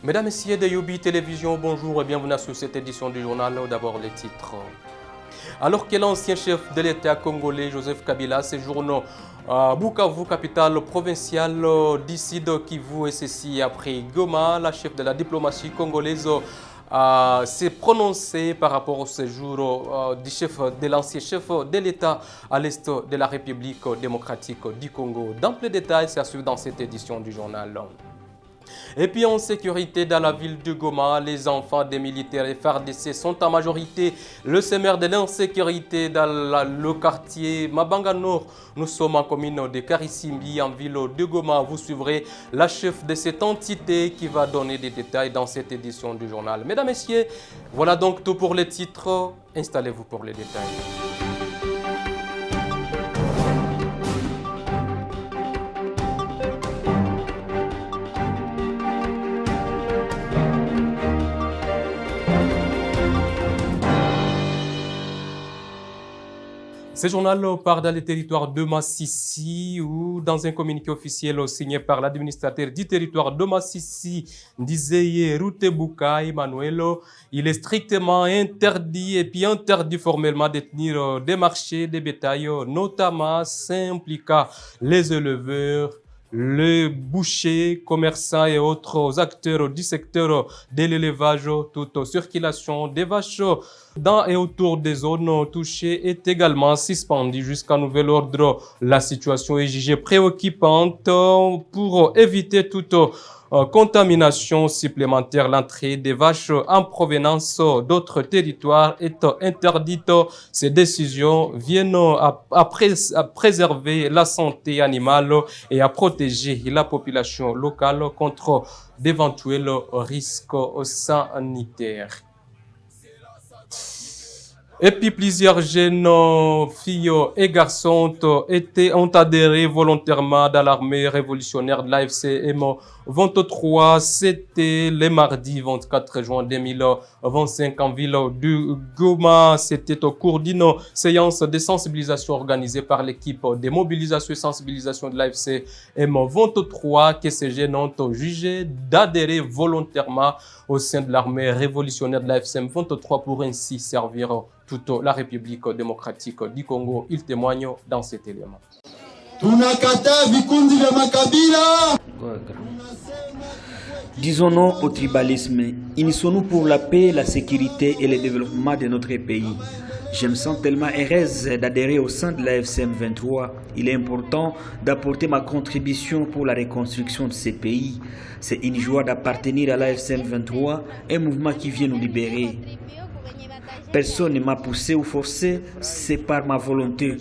Mesdames, Messieurs de Yobi Télévision, bonjour et bienvenue sur cette édition du journal. D'abord les titres. Alors que l'ancien chef de l'État congolais, Joseph Kabila, séjourne à Bukavu, capitale provinciale d'Isid Kivu et ceci après Goma, la chef de la diplomatie congolaise s'est prononcée par rapport au séjour de l'ancien chef de l'État à l'est de la République démocratique du Congo. Dans plus de détails, c'est à suivre dans cette édition du journal. Et puis en sécurité dans la ville de Goma, les enfants des militaires FARDC sont en majorité le semeur de l'insécurité dans le quartier Mabanga Nord. Nous sommes en commune de Karisimbi, en ville de Goma. Vous suivrez la chef de cette entité qui va donner des détails dans cette édition du journal. Mesdames, Messieurs, voilà donc tout pour les titres. Installez-vous pour les détails. Ce journal part dans le territoire de Massissi où, dans un communiqué officiel signé par l'administrateur du territoire de Massissi, Ndizeye Rutebuka Emmanuel, il est strictement interdit et puis interdit formellement de tenir des marchés de bétail, notamment s'impliquant les éleveurs, les bouchers, commerçants et autres acteurs du secteur de l'élevage. Toute circulation des vaches dans et autour des zones touchées est également suspendue jusqu'à nouvel ordre. La situation est jugée préoccupante pour éviter toute contamination supplémentaire. L'entrée des vaches en provenance d'autres territoires est interdite. Ces décisions viennent à préserver la santé animale et à protéger la population locale contre d'éventuels risques sanitaires. Et puis plusieurs jeunes filles et garçons ont adhéré volontairement dans l'armée révolutionnaire de l'AFC M23. C'était le mardi 24 juin 2025 en ville de Goma. C'était au cours d'une séance de sensibilisation organisée par l'équipe de mobilisation et sensibilisation de l'AFC M23 que ces jeunes ont jugé d'adhérer volontairement au sein de l'armée révolutionnaire de l'AFC M23 pour ainsi servir toute la République démocratique du Congo. Il témoigne dans cet élément. Disons non au tribalisme. Unissons-nous pour la paix, la sécurité et le développement de notre pays. Je me sens tellement heureuse d'adhérer au sein de la FCM 23. Il est important d'apporter ma contribution pour la reconstruction de ces pays. C'est une joie d'appartenir à la FCM 23, un mouvement qui vient nous libérer. Personne ne m'a poussé ou forcé, c'est par ma volonté.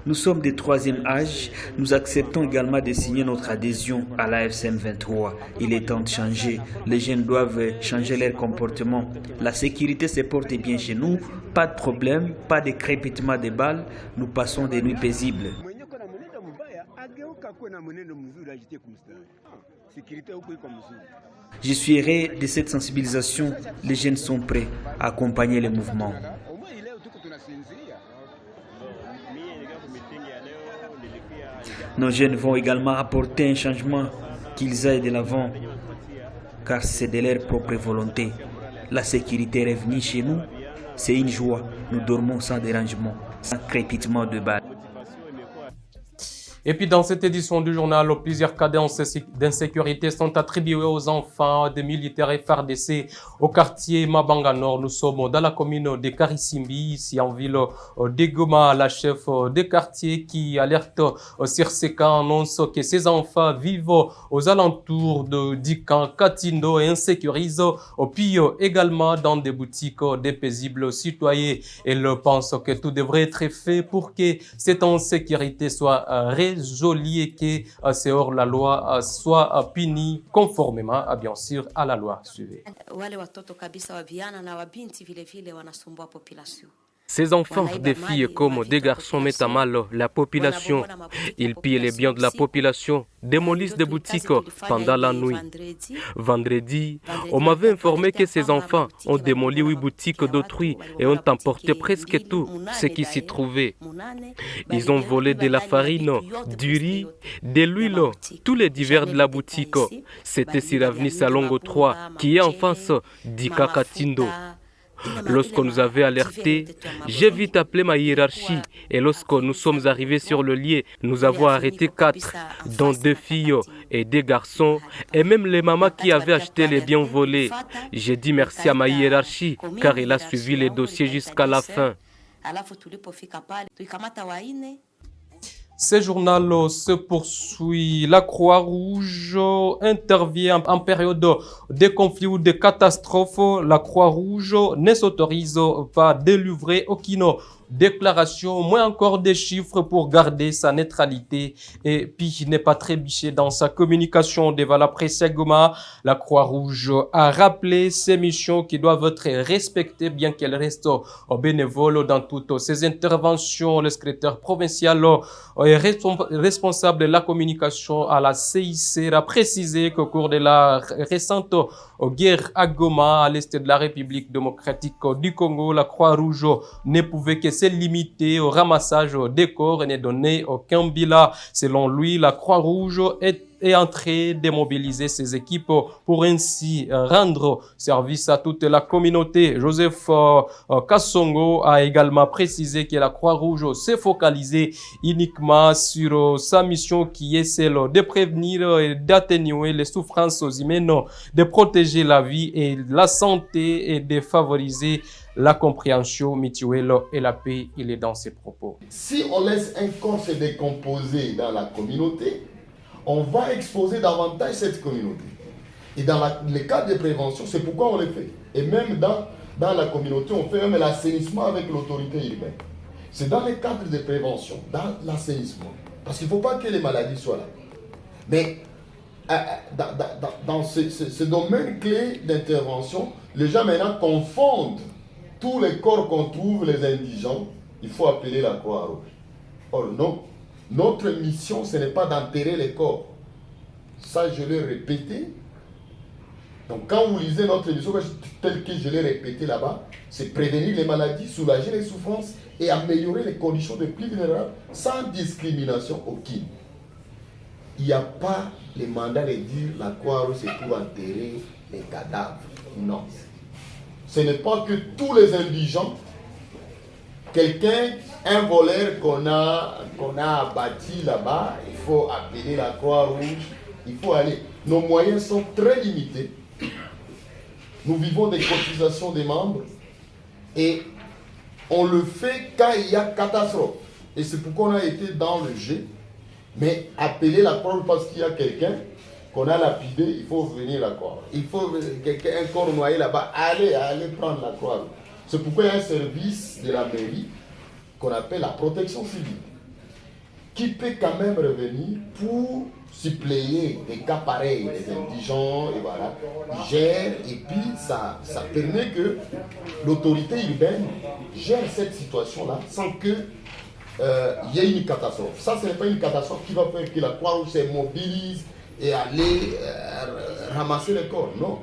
Nous sommes des troisième âge, nous acceptons également de signer notre adhésion à la FCM 23. Il est temps de changer, les jeunes doivent changer leur comportement. La sécurité se porte bien chez nous, pas de problème, pas de crépitement de balles, nous passons des nuits paisibles. Je suis heureux de cette sensibilisation, les jeunes sont prêts à accompagner le mouvement. Nos jeunes vont également apporter un changement, qu'ils aillent de l'avant, car c'est de leur propre volonté. La sécurité est revenue chez nous, c'est une joie, nous dormons sans dérangement, sans crépitement de balles. Et puis dans cette édition du journal, plusieurs cas d'insécurité sont attribués aux enfants des militaires FARDC au quartier Mabanga Nord. Nous sommes dans la commune de Karisimbi, ici en ville de Goma. La chef de quartier qui alerte sur ces cas annonce que ces enfants vivent aux alentours du camp Katindo et insécurisent puis également dans des boutiques des paisibles citoyens. Elle pense que tout devrait être fait pour que cette insécurité soit résolue et que c'est hors la loi soit puni conformément bien sûr à la loi. Suivez. Wale watoto kabisa wa vijana na wa binti vile vile wanasumbua population. Ces enfants, des filles comme des garçons, mettent à mal la population. Ils pillent les biens de la population, démolissent des boutiques pendant la nuit. Vendredi, on m'avait informé que ces enfants ont démoli 8 boutiques d'autrui et ont emporté presque tout ce qui s'y trouvait. Ils ont volé de la farine, du riz, de l'huile, tous les divers de la boutique. C'était sur l'avenue Salongo 3, qui est en face d'Ikakatindo. Lorsqu'on nous avait alertés, j'ai vite appelé ma hiérarchie et lorsque nous sommes arrivés sur le lieu, nous avons arrêté 4, dont 2 filles et 2 garçons et même les mamans qui avaient acheté les biens volés. J'ai dit merci à ma hiérarchie car elle a suivi les dossiers jusqu'à la fin. Ce journal se poursuit. La Croix-Rouge intervient en période de conflit ou de catastrophe. La Croix-Rouge ne s'autorise pas à délivrer aucune déclaration, moins encore des chiffres pour garder sa neutralité et puis n'est pas trébuché dans sa communication devant la presse à Goma. La Croix-Rouge a rappelé ses missions qui doivent être respectées bien qu'elles restent bénévoles dans toutes ses interventions. Le secrétaire provincial est responsable de la communication à la CIC a précisé qu'au cours de la récente guerre à Goma, à l'est de la République démocratique du Congo, la Croix-Rouge ne pouvait que se limiter au ramassage des corps et ne donner aucun bilan. Selon lui, la Croix-Rouge est en train de mobiliser ses équipes pour ainsi rendre service à toute la communauté. Joseph Kassongo a également précisé que la Croix-Rouge s'est focalisée uniquement sur sa mission qui est celle de prévenir et d'atténuer les souffrances humaines, de protéger la vie et la santé et de favoriser la compréhension mutuelle et la paix. Il est dans ses propos. Si on laisse un corps se décomposer dans la communauté, on va exposer davantage cette communauté. Et dans les cas de prévention, c'est pourquoi on le fait. Et même dans la communauté, on fait même l'assainissement avec l'autorité urbaine. C'est dans les cadres de prévention, dans l'assainissement. Parce qu'il ne faut pas que les maladies soient là. Mais dans ce domaine clé d'intervention, les gens maintenant confondent tous les corps qu'on trouve, les indigents. Il faut appeler la Croix-Rouge. Or non. Notre mission, ce n'est pas d'enterrer les corps. Ça, je l'ai répété. Donc, quand vous lisez notre mission, tel que je l'ai répété là-bas, c'est prévenir les maladies, soulager les souffrances et améliorer les conditions des plus vulnérables sans discrimination aucune. Il n'y a pas le mandat de dire la Croix-Rouge, c'est pour enterrer les cadavres. Non. Ce n'est pas que tous les indigents, quelqu'un, un voleur qu'on a abattu là-bas, il faut appeler la Croix-Rouge, il faut aller. Nos moyens sont très limités. Nous vivons des cotisations des membres et on le fait quand il y a catastrophe. Et c'est pourquoi on a été dans le jeu. Mais appeler la Croix-Rouge parce qu'il y a quelqu'un qu'on a lapidé, il faut venir la croire. Il faut quelqu'un, un corps noyé là-bas, allez prendre la Croix-Rouge. C'est pourquoi il y a un service de la mairie qu'on appelle la protection civile, qui peut quand même revenir pour suppléer des cas pareils, des indigents, et voilà, ils gèrent, et puis ça permet que l'autorité urbaine gère cette situation-là sans que y ait une catastrophe. Ça, ce n'est pas une catastrophe qui va faire que la Croix-Rouge se mobilise et aller ramasser les corps, non.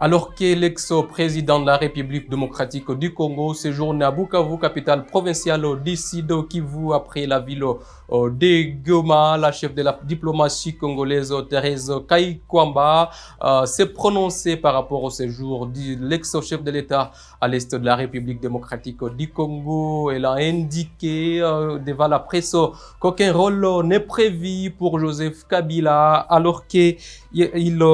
Alors que l'ex-président de la République démocratique du Congo séjourne à Bukavu, capitale provinciale du Sud Kivu, après la ville de Goma, la chef de la diplomatie congolaise Thérèse Kayikwamba s'est prononcée par rapport au séjour de l'ex-chef de l'État à l'est de la République démocratique du Congo. Elle a indiqué devant la presse qu'aucun rôle n'est prévu pour Joseph Kabila alors qu'il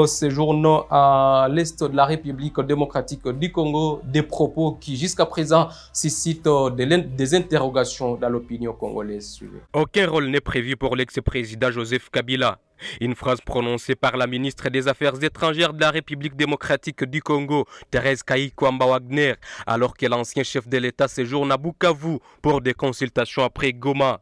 séjourne à l'est de la République démocratique du Congo, des propos qui jusqu'à présent suscitent des interrogations dans l'opinion congolaise. Aucun rôle n'est prévu pour l'ex-président Joseph Kabila. Une phrase prononcée par la ministre des Affaires étrangères de la République démocratique du Congo, Thérèse Kayikwamba Wagner, alors que l'ancien chef de l'État séjourne à Bukavu pour des consultations après Goma.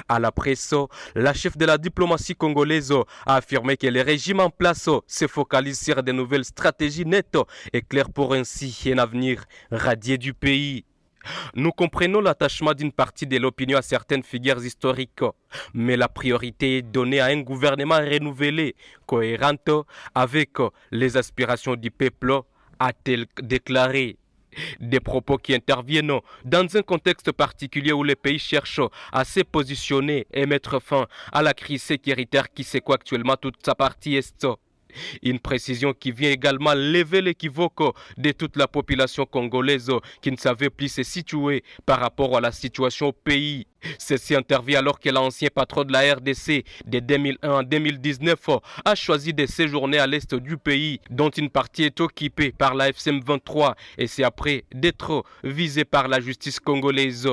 À la presse, la chef de la diplomatie congolaise a affirmé que le régime en place se focalise sur de nouvelles stratégies nettes et claires pour ainsi un avenir radié du pays. Nous comprenons l'attachement d'une partie de l'opinion à certaines figures historiques, mais la priorité est donnée à un gouvernement renouvelé, cohérent avec les aspirations du peuple, a-t-elle déclaré. Des propos qui interviennent dans un contexte particulier où le pays cherche à se positionner et mettre fin à la crise sécuritaire qui secoue actuellement toute sa partie est. Une précision qui vient également lever l'équivoque de toute la population congolaise qui ne savait plus se situer par rapport à la situation au pays. Ceci intervient alors que l'ancien patron de la RDC de 2001 à 2019 a choisi de séjourner à l'est du pays, dont une partie est occupée par la FCM 23 et c'est après d'être visé par la justice congolaise.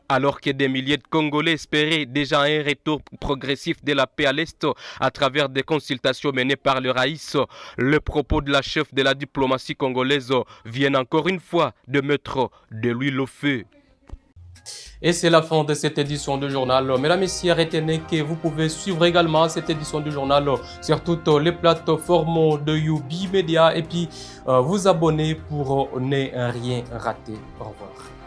Alors que des milliers de Congolais espéraient déjà un retour progressif de la paix à l'Est à travers des consultations menées par le Raïs, le propos de la chef de la diplomatie congolaise viennent encore une fois de mettre de l'huile au feu. Et c'est la fin de cette édition du journal. Mesdames et messieurs, retenez que vous pouvez suivre également cette édition du journal sur toutes les plateformes de Youbi Media et puis vous abonner pour ne rien rater. Au revoir.